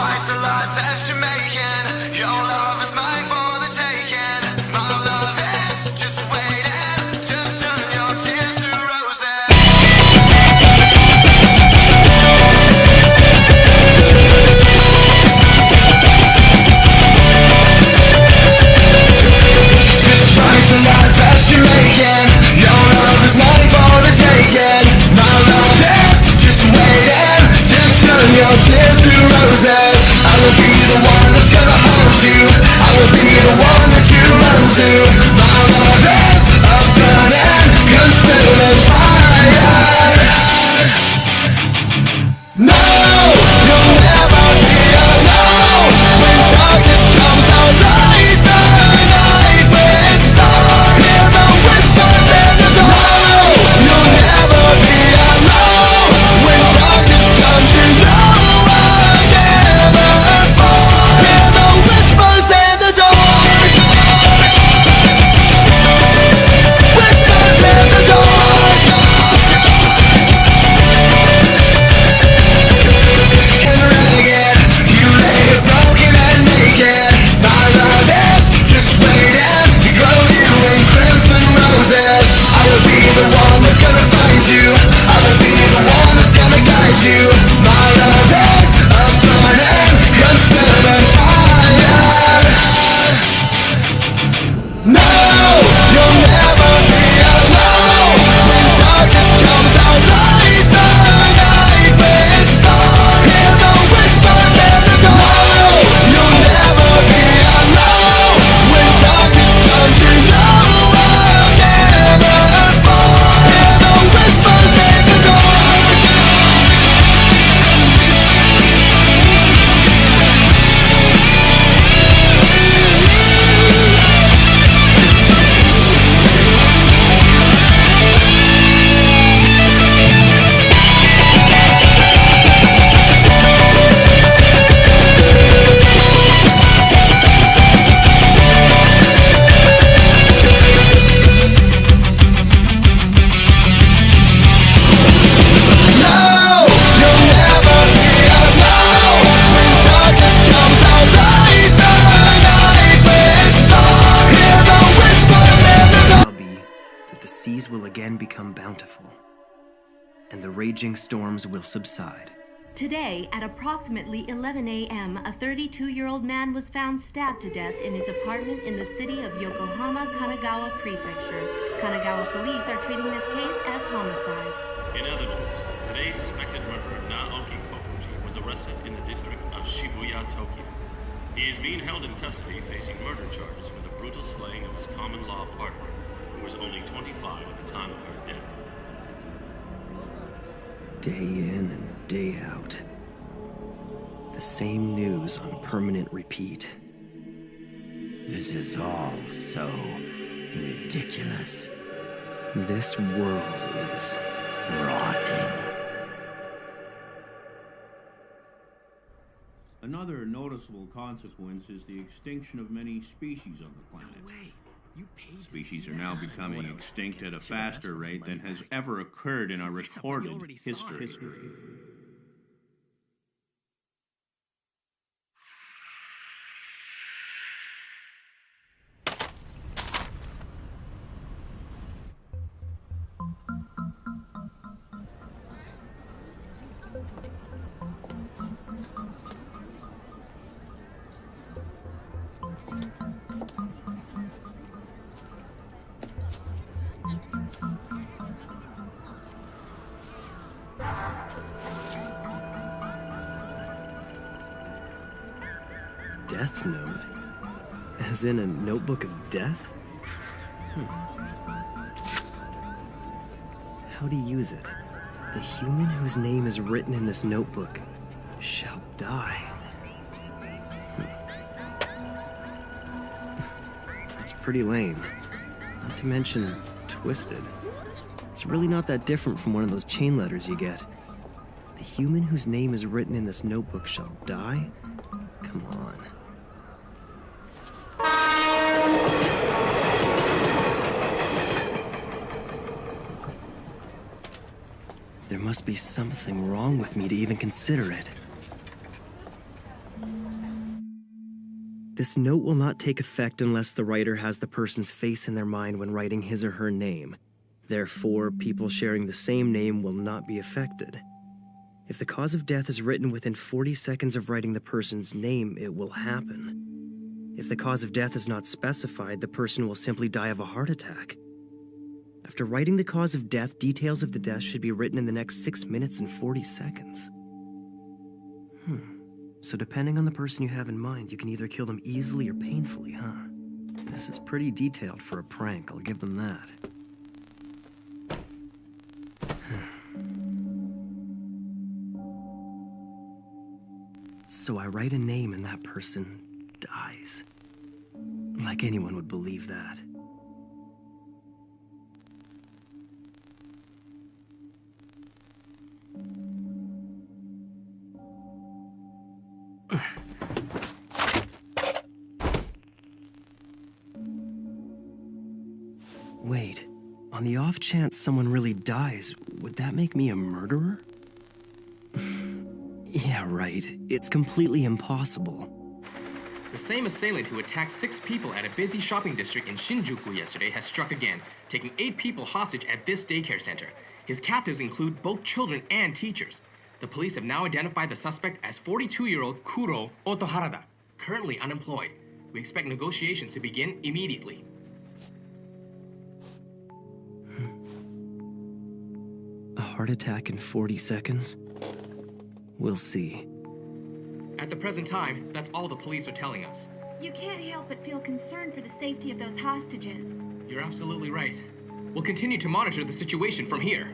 Despite the lies that you're making, your love is mine for the taking. My love is just waiting to turn your tears to roses. Despite the lies that you're making, your love is mine for the taking. My love is just waiting to turn your tears to roses. I will be the one that's gonna hold you. I will be the one that you run to. My love is a burning, consuming fire. No, you'll never be alone. When darkness comes, I'll light the night with stars. Hear the whispers in the dark. No, you'll never be alone. When darkness comes, you know I'll never fall. Hear the whispers in the dark. Whispers in the dark. And ragged, you lay it broken and naked. My love is just waiting to grow you in crimson roses. I will be the one that's gonna find you. I will be the one that's gonna guide you. My love is a burning, consuming fire. No, you'll never be alone. When darkness comes, I'll light the night with stars. Hear the whispers in the dark. No, you'll never be alone. When darkness comes, you know I'll never fall. Hear the whispers in the dark. No, you'll never be alone. When darkness comes, I'll light the night with stars. Hear the whispers in the dark. Shall be that the seas will again become bountiful, and the raging storms will subside. Today, at approximately 11 a.m., a 32-year-old man was found stabbed to death in his apartment in the city of Yokohama, Kanagawa Prefecture. Kanagawa police are treating this case as homicide. In other news, today's suspected murderer Naoki Kofuji was arrested in the district of Shibuya, Tokyo. He is being held in custody facing murder charges for the brutal slaying of his common-law partner, who was only 25 at the time of her death. Day in and day out. The same news on permanent repeat. This is all so ridiculous. This world is Rotting. Another noticeable consequence is the extinction of many species on the planet. Species are now becoming extinct at a faster rate than has ever occurred in our recorded history. Death Note? As in a notebook of death? How to use it? The human whose name is written in this notebook shall die. That's pretty lame. Not to mention twisted. It's really not that different from one of those chain letters you get. The human whose name is written in this notebook shall die? Come on. There must be something wrong with me to even consider it. This note will not take effect unless the writer has the person's face in their mind when writing his or her name. Therefore, people sharing the same name will not be affected. If the cause of death is written within 40 seconds of writing the person's name, it will happen. If the cause of death is not specified, the person will simply die of a heart attack. After writing the cause of death, details of the death should be written in the next 6 minutes and 40 seconds. So depending on the person you have in mind, you can either kill them easily or painfully, huh? This is pretty detailed for a prank, I'll give them that. So I write a name and that person dies. Like anyone would believe that. Wait, on the off chance someone really dies, would that make me a murderer? Yeah, right. It's completely impossible. The same assailant who attacked 6 people at a busy shopping district in Shinjuku yesterday has struck again, taking 8 people hostage at this daycare center. His captives include both children and teachers. The police have now identified the suspect as 42-year-old Kuro Otoharada, currently unemployed. We expect negotiations to begin immediately. A heart attack in 40 seconds? We'll see. At the present time, that's all the police are telling us. You can't help but feel concerned for the safety of those hostages. You're absolutely right. We'll continue to monitor the situation from here.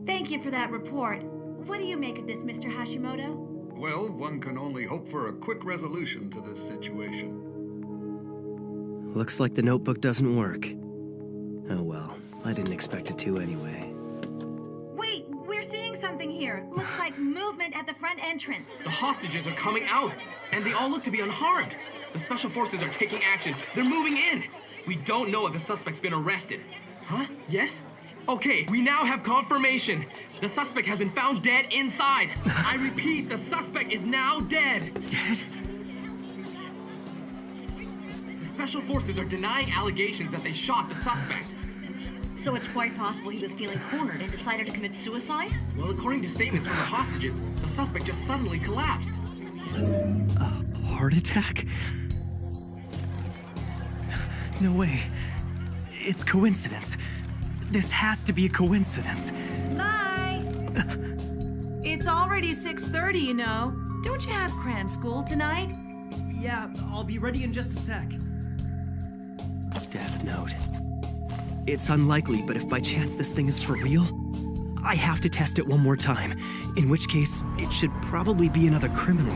Thank you for that report. What do you make of this, Mr. Hashimoto? Well, one can only hope for a quick resolution to this situation. Looks like the notebook doesn't work. Oh well, I didn't expect it to anyway. Wait, we're seeing something here. Looks like movement at the front entrance. The hostages are coming out, and they all look to be unharmed. The special forces are taking action. They're moving in. We don't know if the suspect's been arrested. Huh? Yes? Okay, we now have confirmation. The suspect has been found dead inside. I repeat, the suspect is now dead. Dead? The special forces are denying allegations that they shot the suspect. So it's quite possible he was feeling cornered and decided to commit suicide? Well, according to statements from the hostages, the suspect just suddenly collapsed. A heart attack? No way. It's coincidence. This has to be a coincidence. Bye! It's already 6:30, you know. Don't you have cram school tonight? Yeah, I'll be ready in just a sec. Death note. It's unlikely, but if by chance this thing is for real, I have to test it one more time, in which case it should probably be another criminal.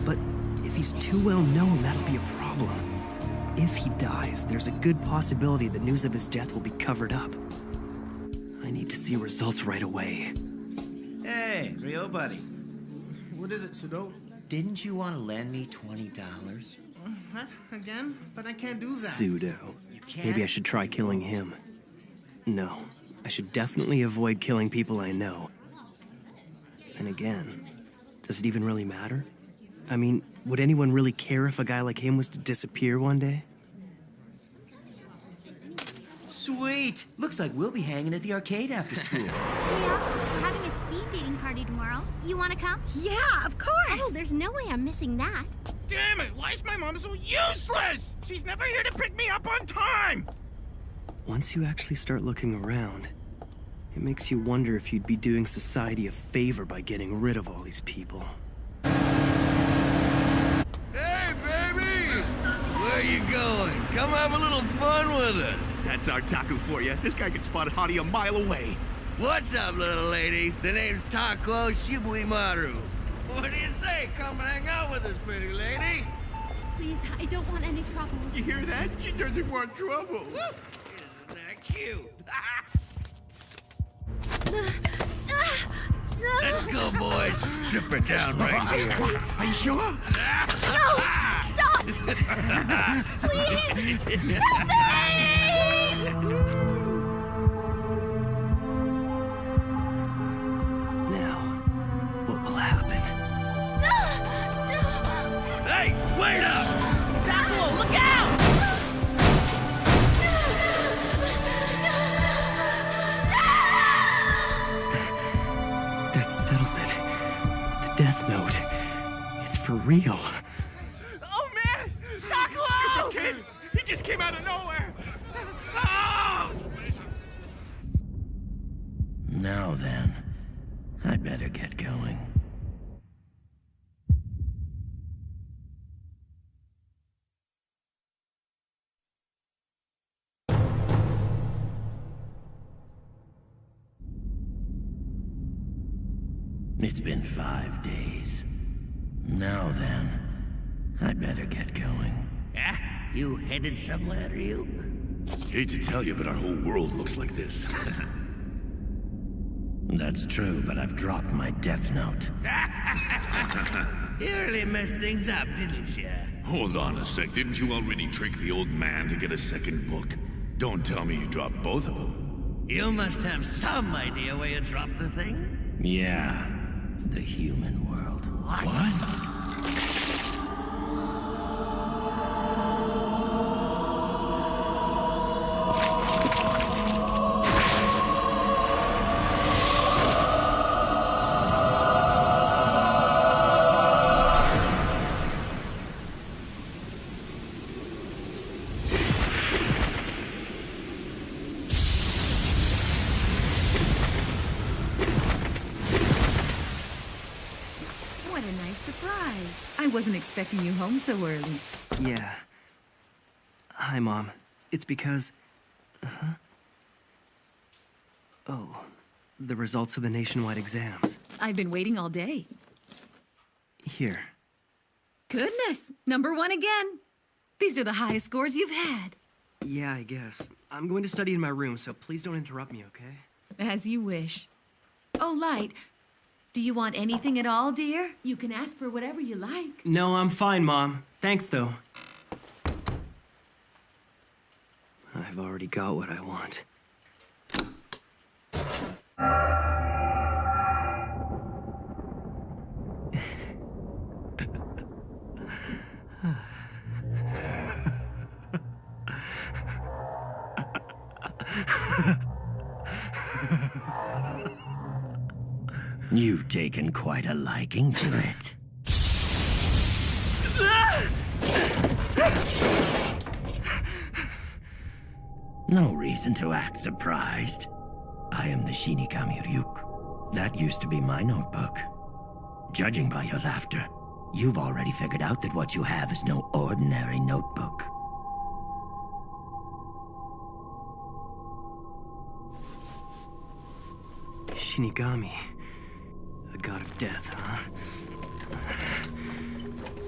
But if he's too well known, that'll be a problem. If he dies, there's a good possibility the news of his death will be covered up. I need to see results right away. Hey, Rio buddy. What is it, Sudo? Didn't you want to lend me $20? What? Again? But I can't do that. Pseudo. You can't? Maybe I should try killing him. No, I should definitely avoid killing people I know. And again, does it even really matter? I mean, would anyone really care if a guy like him was to disappear one day? Sweet! Looks like we'll be hanging at the arcade after school. Yeah, we're having a speed dating party tomorrow. You want to come? Yeah, of course! Oh, there's no way I'm missing that. Damn it! Why is my mom so useless? She's never here to pick me up on time! Once you actually start looking around, it makes you wonder if you'd be doing society a favor by getting rid of all these people. Hey, baby! Where you going? Come have a little fun with us. That's our Taku for you. This guy can spot a hottie a mile away. What's up, little lady? The name's Tako Shibuimaru. What do you say? Come and hang out with us, pretty lady. Please, I don't want any trouble. You hear that? She doesn't want trouble. Isn't that cute? Let's go, boys. Strip her down right here. Are you sure? No! Stop! Please! Help me! Now, what will happen? Hey, wait up! Tackle real. Oh man! Takalo! Stupid kid! He just came out of nowhere! Oh! Now then, I'd better get going. It's been 5 days. Now then, I'd better get going. Ah, you headed somewhere, Ryuk? Hate to tell you, but our whole world looks like this. That's true, but I've dropped my death note. You really messed things up, didn't you? Hold on a sec, didn't you already trick the old man to get a second book? Don't tell me you dropped both of them. You must have some idea where you dropped the thing. Yeah, the human world. What? What a nice surprise. I wasn't expecting you home so early. Yeah. Hi, Mom. It's because... Oh, the results of the nationwide exams. I've been waiting all day. Here. Goodness, #1 again. These are the highest scores you've had. Yeah, I guess. I'm going to study in my room, so please don't interrupt me, okay? As you wish. Oh, Light, do you want anything at all, dear? You can ask for whatever you like. No, I'm fine, Mom. Thanks, though. I've already got what I want. You've taken quite a liking to it. No reason to act surprised. I am the Shinigami Ryuk. That used to be my notebook. Judging by your laughter, you've already figured out that what you have is no ordinary notebook. Shinigami. A god of death, huh?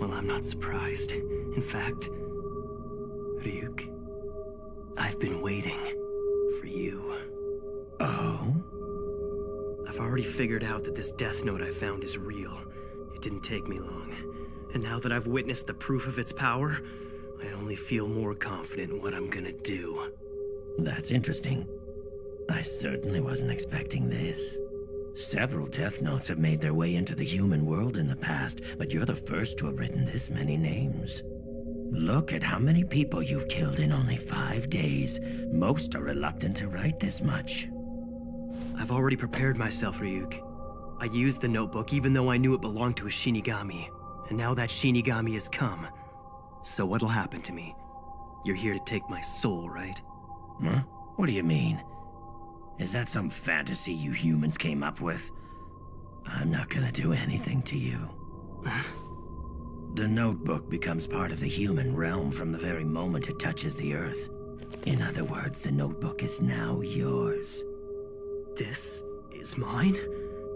Well, I'm not surprised. In fact, Ryuk, I've been waiting for you. Oh? I've already figured out that this death note I found is real. It didn't take me long. And now that I've witnessed the proof of its power, I only feel more confident in what I'm gonna do. That's interesting. I certainly wasn't expecting this. Several death notes have made their way into the human world in the past, but you're the first to have written this many names. Look at how many people you've killed in only 5 days. Most are reluctant to write this much. I've already prepared myself, Ryuk. I used the notebook even though I knew it belonged to a Shinigami. And now that Shinigami has come. So what'll happen to me? You're here to take my soul, right? Huh? What do you mean? Is that some fantasy you humans came up with? I'm not gonna do anything to you. The notebook becomes part of the human realm from the very moment it touches the earth. In other words, the notebook is now yours. This is mine?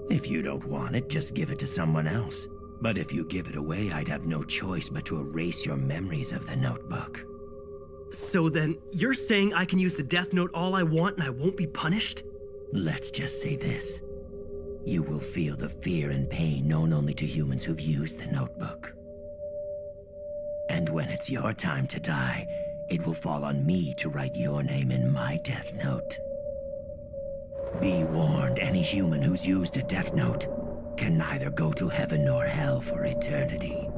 If you don't want it, just give it to someone else. But if you give it away, I'd have no choice but to erase your memories of the notebook. So then, you're saying I can use the Death Note all I want and I won't be punished? Let's just say this. You will feel the fear and pain known only to humans who've used the notebook. And when it's your time to die, it will fall on me to write your name in my Death Note. Be warned, any human who's used a Death Note can neither go to heaven nor hell for eternity.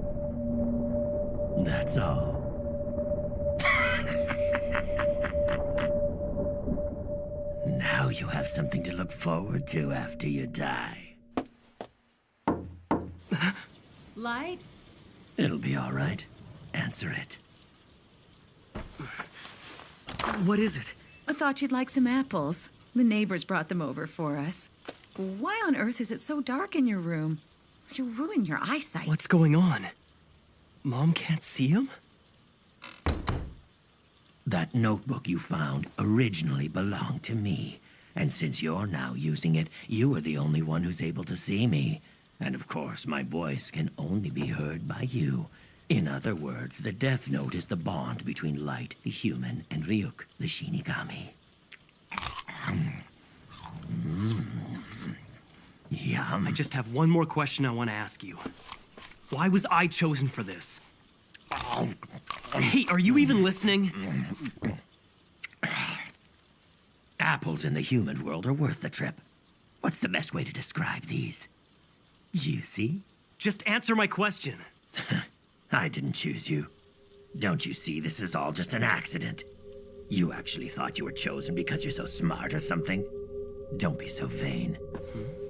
That's all. Now you have something to look forward to after you die. Light, It'll be all right. Answer it. What is it? I thought you'd like some apples. The neighbors brought them over for us. Why on earth is it so dark in your room? You'll ruin your eyesight. What's going on? Mom can't see him? That notebook you found originally belonged to me. And since you're now using it, you are the only one who's able to see me. And of course, my voice can only be heard by you. In other words, the Death Note is the bond between Light, the human, and Ryuk, the Shinigami. Yum. I just have one more question I want to ask you. Why was I chosen for this? Hey, are you even listening? Apples in the human world are worth the trip. What's the best way to describe these? Juicy? Just answer my question. I didn't choose you. Don't you see this is all just an accident? You actually thought you were chosen because you're so smart or something? Don't be so vain.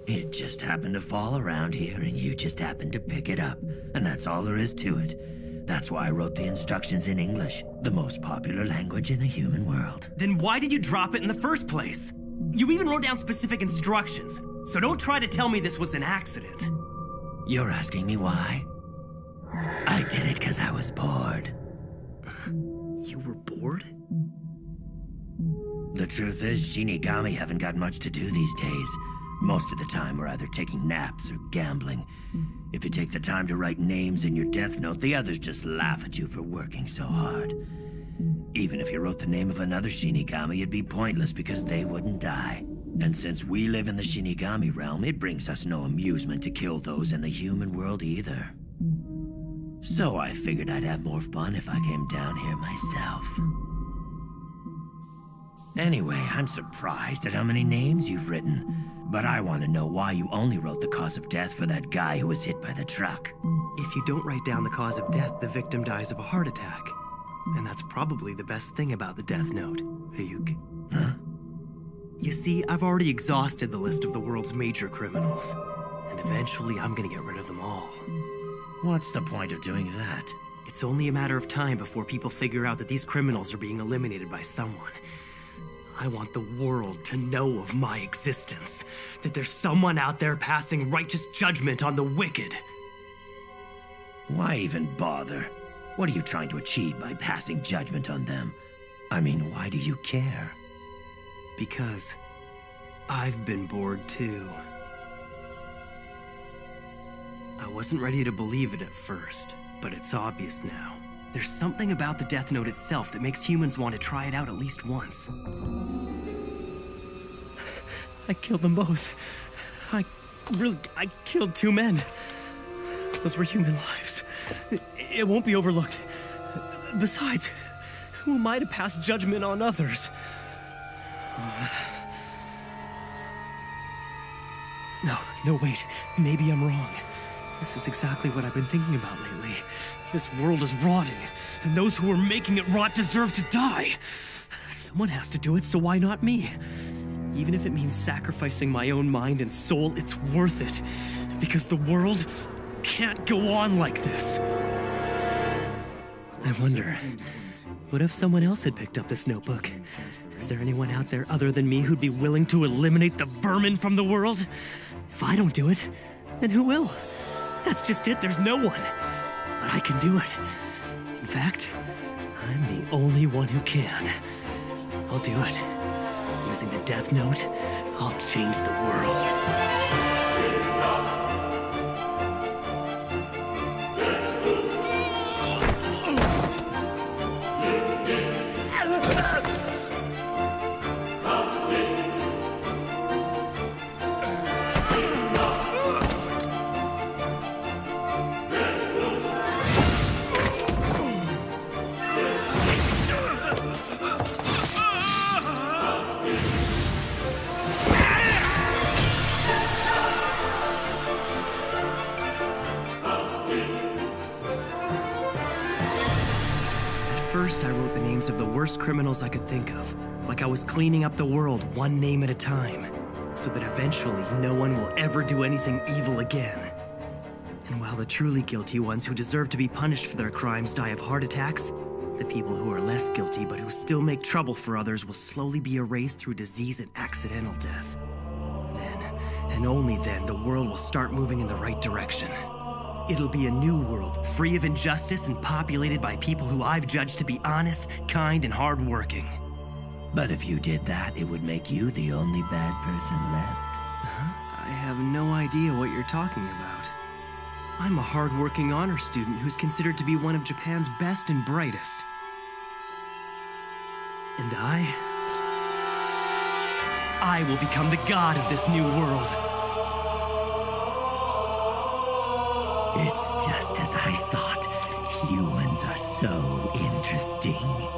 It just happened to fall around here and you just happened to pick it up. And that's all there is to it. That's why I wrote the instructions in English, the most popular language in the human world. Then why did you drop it in the first place? You even wrote down specific instructions, so don't try to tell me this was an accident. You're asking me why? I did it because I was bored. You were bored? The truth is, Shinigami haven't got much to do these days. Most of the time, we're either taking naps or gambling. If you take the time to write names in your Death Note, the others just laugh at you for working so hard. Even if you wrote the name of another Shinigami, it'd be pointless because they wouldn't die. And since we live in the Shinigami realm, it brings us no amusement to kill those in the human world either. So I figured I'd have more fun if I came down here myself. Anyway, I'm surprised at how many names you've written. But I want to know why you only wrote the cause of death for that guy who was hit by the truck. If you don't write down the cause of death, the victim dies of a heart attack. And that's probably the best thing about the Death Note, Ryuk. Huh? You see, I've already exhausted the list of the world's major criminals. And eventually I'm gonna get rid of them all. What's the point of doing that? It's only a matter of time before people figure out that these criminals are being eliminated by someone. I want the world to know of my existence. That there's someone out there passing righteous judgment on the wicked. Why even bother? What are you trying to achieve by passing judgment on them? I mean, why do you care? Because I've been bored too. I wasn't ready to believe it at first, but it's obvious now. There's something about the Death Note itself that makes humans want to try it out at least once. I killed them both. I killed 2 men. Those were human lives. It won't be overlooked. Besides, who am I to pass judgment on others? No, wait. Maybe I'm wrong. This is exactly what I've been thinking about lately. This world is rotting, and those who are making it rot deserve to die. Someone has to do it, so why not me? Even if it means sacrificing my own mind and soul, it's worth it. Because the world can't go on like this. I wonder, what if someone else had picked up this notebook? Is there anyone out there other than me who'd be willing to eliminate the vermin from the world? If I don't do it, then who will? That's just it, there's no one. But I can do it. In fact, I'm the only one who can. I'll do it. Using the Death Note, I'll change the world. First, I wrote the names of the worst criminals I could think of, like I was cleaning up the world one name at a time, so that eventually no one will ever do anything evil again. And while the truly guilty ones who deserve to be punished for their crimes die of heart attacks, the people who are less guilty but who still make trouble for others will slowly be erased through disease and accidental death. Then, and only then, the world will start moving in the right direction. It'll be a new world, free of injustice and populated by people who I've judged to be honest, kind, and hardworking. But if you did that, it would make you the only bad person left. I have no idea what you're talking about. I'm a hardworking honor student who's considered to be one of Japan's best and brightest. And I will become the god of this new world. It's just as I thought. Humans are so interesting.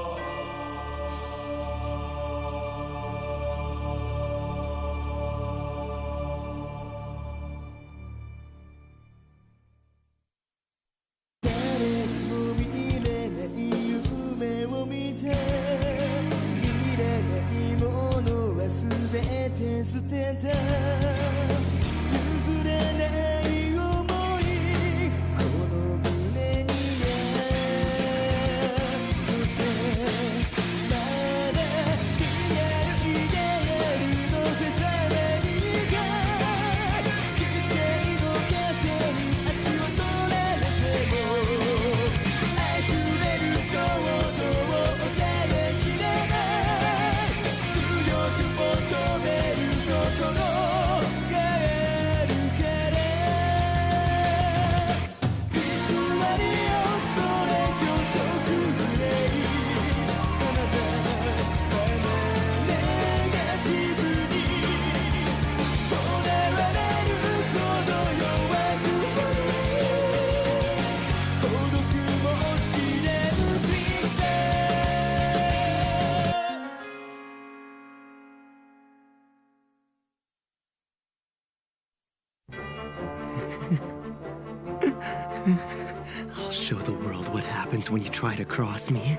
I'll show the world what happens when you try to cross me.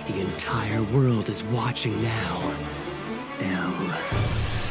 The entire world is watching now. L.